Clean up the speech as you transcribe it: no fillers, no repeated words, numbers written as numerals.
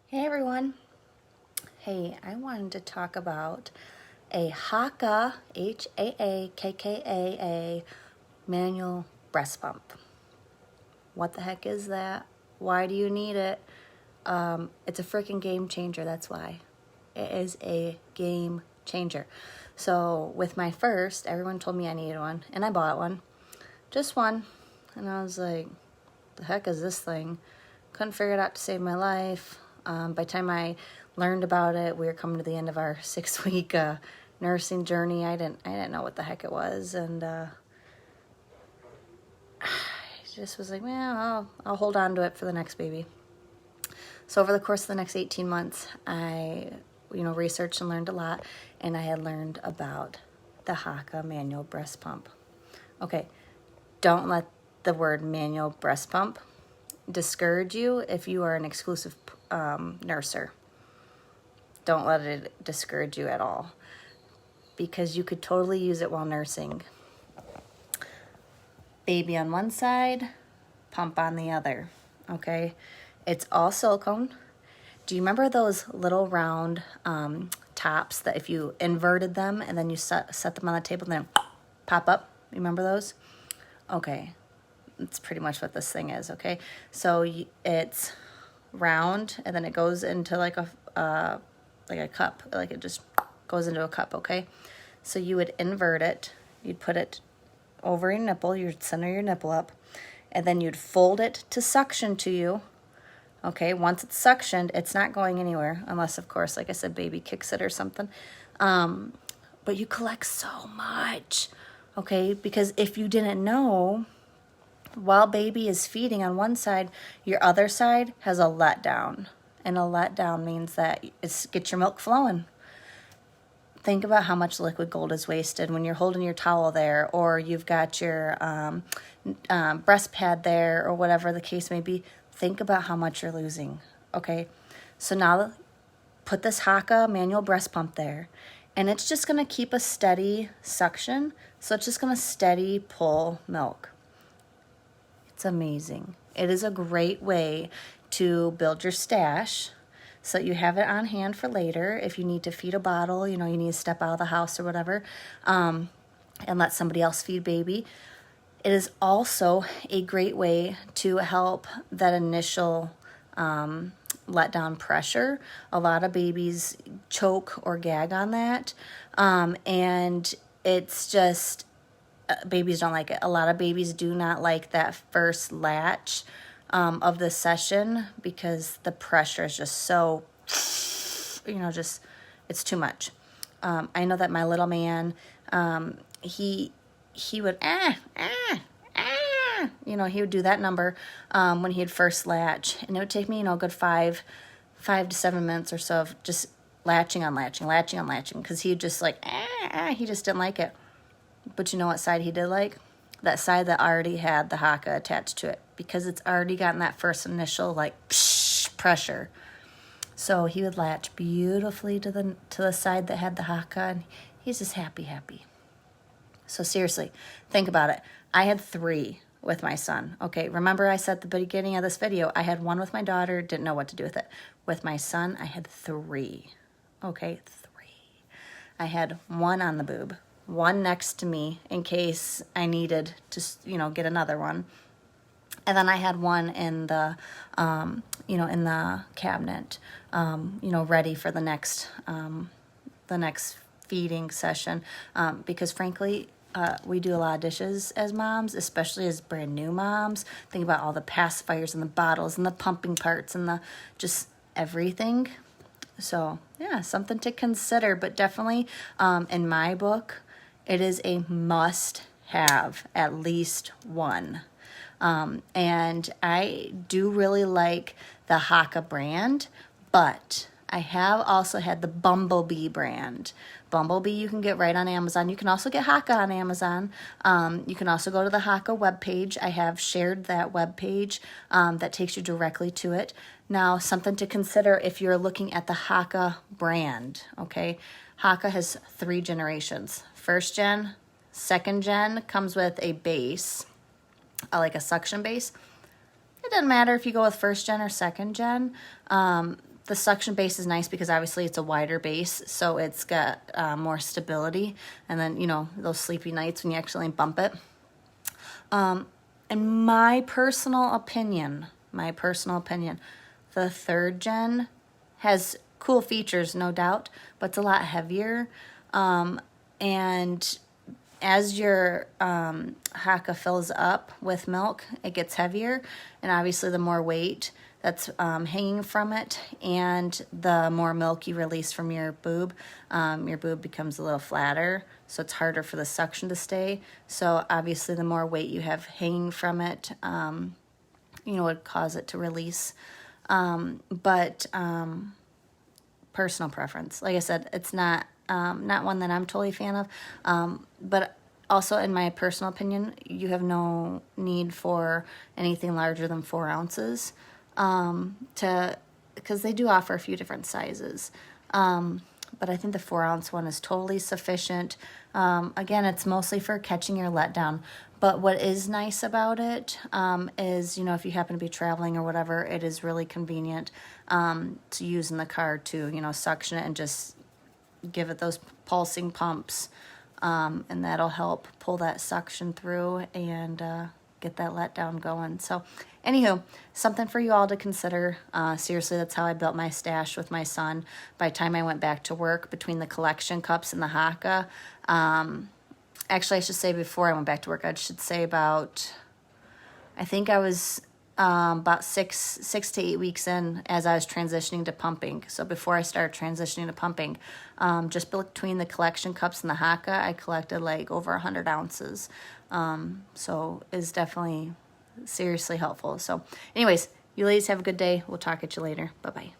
Hey everyone. Hey, I wanted to talk about a HAAKAA, HAAKKAA manual breast pump. What the heck is that? Why do you need it? It's a freaking game changer, that's why. It is a game changer. So with my first, everyone told me I needed one, and I bought one. Just one. And I was like, the heck is this thing? Couldn't figure it out to save my life. By the time I learned about it, we were coming to the end of our 6-week nursing journey. I didn't know what the heck it was, and I just was like, well, I'll hold on to it for the next baby. So over the course of the next 18 months, I researched and learned a lot, and I had learned about the HAAKAA manual breast pump. Okay, don't let the word manual breast pump discourage you if you are an exclusive nurser. Don't let it discourage you at all, because you could totally use it while nursing. Baby on one side, pump on the other, okay? It's all silicone. Do you remember those little round tops that if you inverted them and then you set them on the table and then pop up? You remember those? Okay, that's pretty much what this thing is, okay? So it's round, and then it goes into like a cup, like it just goes into a cup, okay? So you would invert it, you'd put it over your nipple, you'd center your nipple up, and then you'd fold it to suction to you, okay? Once it's suctioned, it's not going anywhere, unless, of course, like I said, baby kicks it or something. But you collect so much, okay? Because if you didn't know, while baby is feeding on one side, your other side has a letdown. And a letdown means that it's get your milk flowing. Think about how much liquid gold is wasted when you're holding your towel there, or you've got your breast pad there, or whatever the case may be. Think about how much you're losing, okay? So now put this HAAKAA manual breast pump there, and it's just going to keep a steady suction, so it's just going to steady pull milk. It's amazing. It is a great way to build your stash so that you have it on hand for later if you need to feed a bottle, you need to step out of the house or whatever, and let somebody else feed baby. It is also a great way to help that initial let down pressure. A lot of babies choke or gag on that, and it's just, babies don't like it. A lot of babies do not like that first latch of the session, because the pressure is just so, it's too much. I know that my little man, he would, he would do that number when he'd first latch, and it would take me, a good 5 to 7 minutes or so of just latching on latching, because he'd just he just didn't like it. But you know what side he did like? That side that already had the HAAKAA attached to it, because it's already gotten that first initial pressure. So he would latch beautifully to the side that had the HAAKAA, and he's just happy. So seriously, think about it. I had 3 with my son. Okay, remember I said at the beginning of this video, I had 1 with my daughter, didn't know what to do with it. With my son, I had 3. Okay, 3. I had 1 on the boob, 1 next to me in case I needed to, get another one. And then I had 1 in the, in the cabinet, ready for the next feeding session. Because frankly, we do a lot of dishes as moms, especially as brand new moms. Think about all the pacifiers and the bottles and the pumping parts and the just everything. So yeah, something to consider, but definitely in my book, it is a must-have, at least 1. And I do really like the HAAKAA brand, but I have also had the Bumblebee brand. Bumblebee you can get right on Amazon. You can also get HAAKAA on Amazon. You can also go to the HAAKAA webpage. I have shared that webpage that takes you directly to it. Now, something to consider if you're looking at the HAAKAA brand, okay? HAAKAA has 3 generations. First gen, second gen comes with a base, like a suction base. It doesn't matter if you go with first gen or second gen. The suction base is nice because obviously it's a wider base, so it's got more stability. And then, you know, those sleepy nights when you actually bump it. In my personal opinion, the 3rd gen has cool features, no doubt, but it's a lot heavier. And as your HAAKAA fills up with milk, it gets heavier, and obviously the more weight that's hanging from it and the more milk you release from your boob becomes a little flatter, so it's harder for the suction to stay. So obviously the more weight you have hanging from it, you know, would cause it to release. But personal preference. Like I said, it's not one that I'm totally a fan of. But also, in my personal opinion, you have no need for anything larger than 4 ounces. Because they do offer a few different sizes. But I think the 4-ounce one is totally sufficient. Again, it's mostly for catching your letdown. But what is nice about it is, you know, if you happen to be traveling or whatever, it is really convenient to use in the car to, you know, suction it and just give it those pulsing pumps. And that'll help pull that suction through and get that letdown going. So anywho, something for you all to consider. Seriously, that's how I built my stash with my son. By the time I went back to work, between the collection cups and the HAAKAA, actually I should say before I went back to work, I should say about, I think I was about six to 8 weeks in as I was transitioning to pumping. So before I started transitioning to pumping, just between the collection cups and the HAAKAA, I collected like over 100 ounces. So it's definitely seriously helpful. So anyways, you ladies have a good day. We'll talk at you later. Bye-bye.